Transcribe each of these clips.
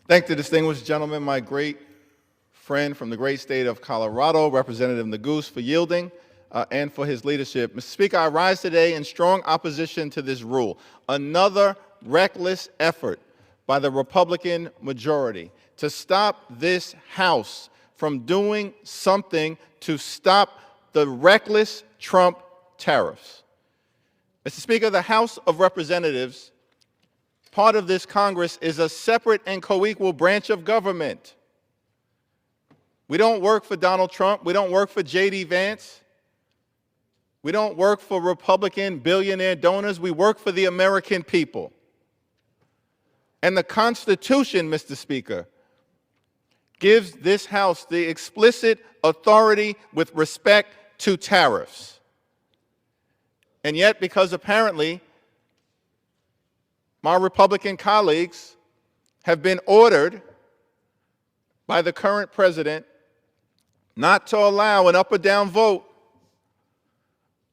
Thank the distinguished gentleman, my great friend from the great state of Colorado, Representative Neguse, for yielding and for his leadership. Mr. Speaker, I rise today in strong opposition to this rule, another reckless effort by the Republican majority to stop this House from doing something to stop the reckless Trump tariffs. Mr. Speaker, the House of Representatives, part of this Congress, is a separate and co-equal branch of government. We don't work for Donald Trump. We don't work for J.D. Vance. We don't work for Republican billionaire donors. We work for the American people. And the Constitution, Mr. Speaker, gives this House the explicit authority with respect to tariffs. And yet, because apparently my Republican colleagues have been ordered by the current president not to allow an up or down vote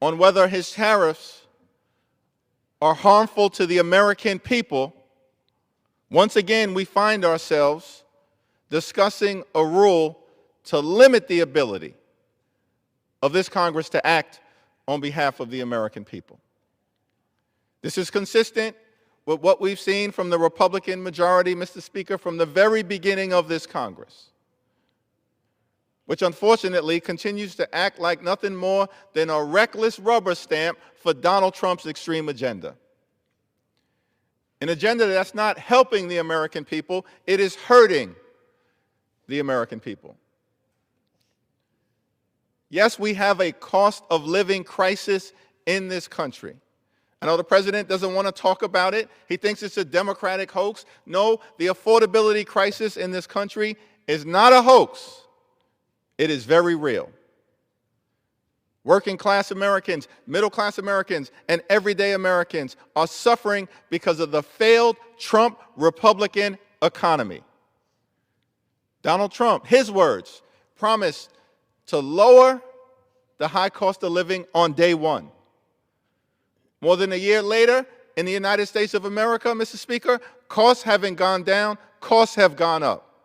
on whether his tariffs are harmful to the American people, once again we find ourselves discussing a rule to limit the ability of this Congress to act on behalf of the American people. This is consistent with what we've seen from the Republican majority, Mr. Speaker, from the very beginning of this Congress, which unfortunately continues to act like nothing more than a reckless rubber stamp for Donald Trump's extreme agenda. An agenda that's not helping the American people, it is hurting the American people. Yes, we have a cost of living crisis in this country. I know the president doesn't want to talk about it. He thinks it's a Democratic hoax. No, the affordability crisis in this country is not a hoax. It is very real. Working class Americans, middle class Americans, and everyday Americans are suffering because of the failed Trump Republican economy. Donald Trump, his words, promised to lower the high cost of living on day one. More than a year later, in the United States of America, Mr. Speaker, costs haven't gone down, costs have gone up.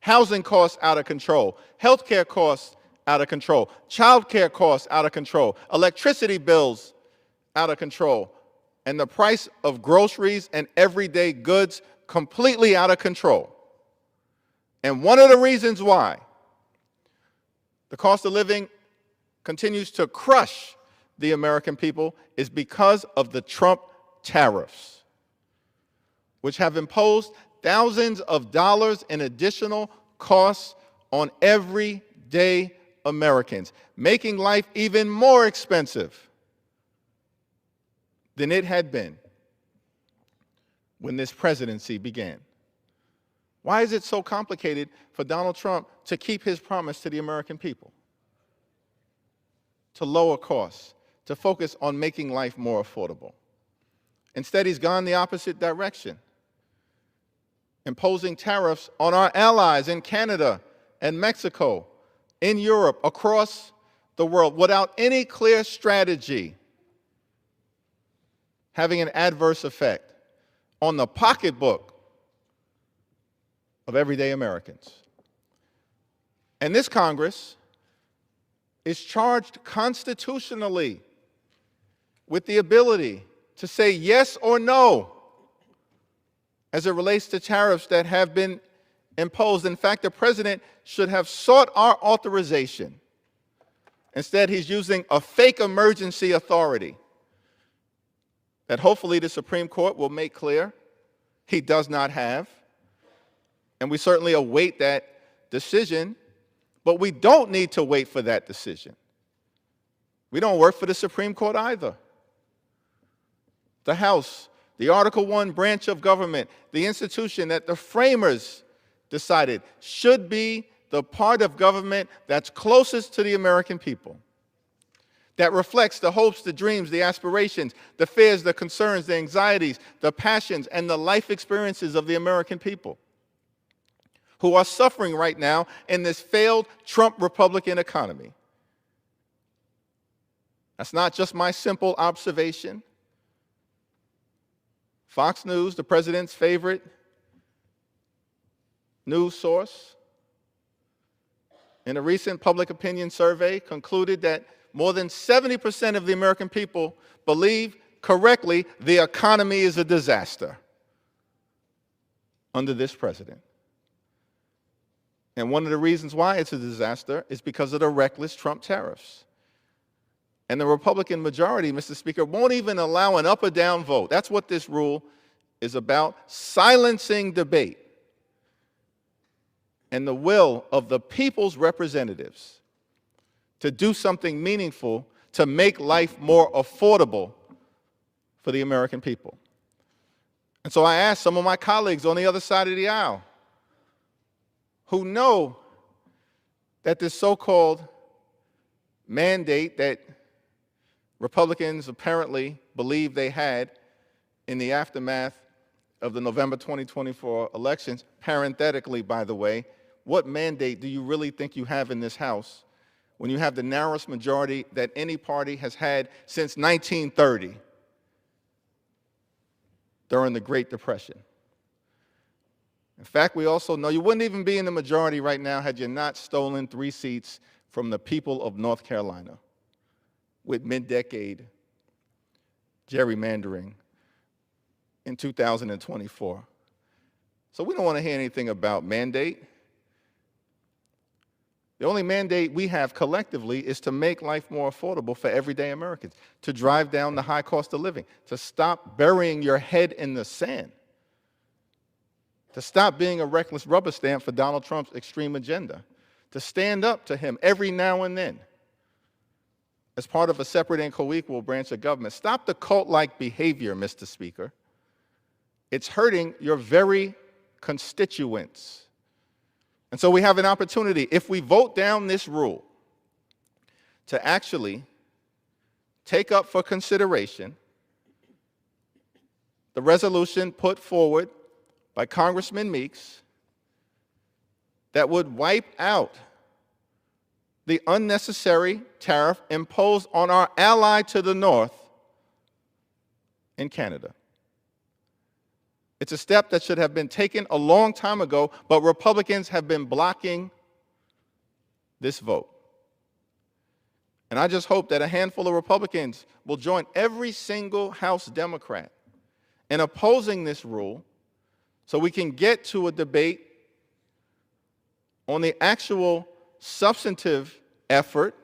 Housing costs out of control, health care costs out of control, child care costs out of control, electricity bills out of control, and the price of groceries and everyday goods completely out of control. And one of the reasons why the cost of living continues to crush the American people is because of the Trump tariffs, which have imposed thousands of dollars in additional costs on everyday Americans, making life even more expensive than it had been when this presidency began. Why is it so complicated for Donald Trump to keep his promise to the American people? To lower costs, to focus on making life more affordable. Instead, he's gone the opposite direction, imposing tariffs on our allies in Canada and Mexico, in Europe, across the world, without any clear strategy, having an adverse effect on the pocketbook of everyday Americans. And this Congress is charged constitutionally with the ability to say yes or no as it relates to tariffs that have been imposed. In fact, the president should have sought our authorization. Instead, he's using a fake emergency authority that hopefully the Supreme Court will make clear he does not have. And we certainly await that decision, but we don't need to wait for that decision. We don't work for the Supreme Court either. The House, the Article I branch of government, the institution that the framers decided should be the part of government that's closest to the American people, that reflects the hopes, the dreams, the aspirations, the fears, the concerns, the anxieties, the passions, and the life experiences of the American people who are suffering right now in this failed Trump Republican economy. That's not just my simple observation. Fox News, the president's favorite news source in a recent public opinion survey concluded that more than 70% of the American people believe correctly the economy is a disaster under this president. And one of the reasons why it's a disaster is because of the reckless Trump tariffs. And the Republican majority, Mr. Speaker, won't even allow an up or down vote. That's what this rule is about, silencing debate and the will of the people's representatives to do something meaningful to make life more affordable for the American people. And so I asked some of my colleagues on the other side of the aisle who know that this so-called mandate that Republicans apparently believe they had in the aftermath of the November 2024 elections, parenthetically, by the way, what mandate do you really think you have in this House when you have the narrowest majority that any party has had since 1930 during the Great Depression? In fact, we also know you wouldn't even be in the majority right now had you not stolen 3 seats from the people of North Carolina with mid-decade gerrymandering in 2024. So we don't want to hear anything about mandate. The only mandate we have collectively is to make life more affordable for everyday Americans, to drive down the high cost of living, to stop burying your head in the sand, to stop being a reckless rubber stamp for Donald Trump's extreme agenda, to stand up to him every now and then as part of a separate and co-equal branch of government. Stop the cult-like behavior, Mr. Speaker. It's hurting your very constituents. And so we have an opportunity, if we vote down this rule, to actually take up for consideration the resolution put forward by Congressman Meeks that would wipe out the unnecessary tariff imposed on our ally to the north in Canada. It's a step that should have been taken a long time ago, but Republicans have been blocking this vote. And I just hope that a handful of Republicans will join every single House Democrat in opposing this rule so we can get to a debate on the actual substantive effort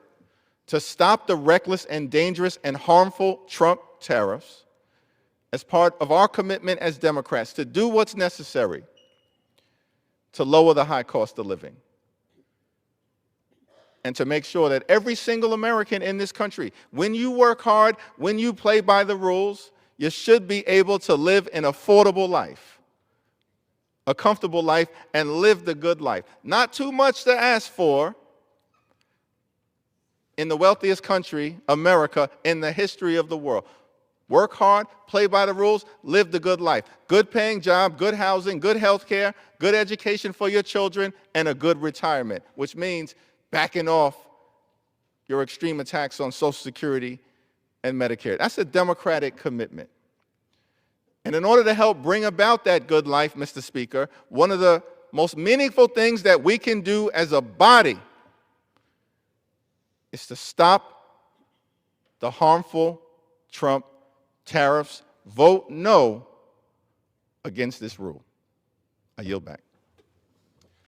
to stop the reckless and dangerous and harmful Trump tariffs as part of our commitment as Democrats to do what's necessary to lower the high cost of living and to make sure that every single American in this country, when you work hard, when you play by the rules, you should be able to live an affordable life, a comfortable life, and live the good life. Not too much to ask for in the wealthiest country, America, in the history of the world. Work hard, play by the rules, live the good life. Good paying job, good housing, good health care, good education for your children, and a good retirement, which means backing off your extreme attacks on Social Security and Medicare. That's a Democratic commitment. And in order to help bring about that good life, Mr. Speaker, one of the most meaningful things that we can do as a body is to stop the harmful Trump tariffs. Vote no against this rule. I yield back.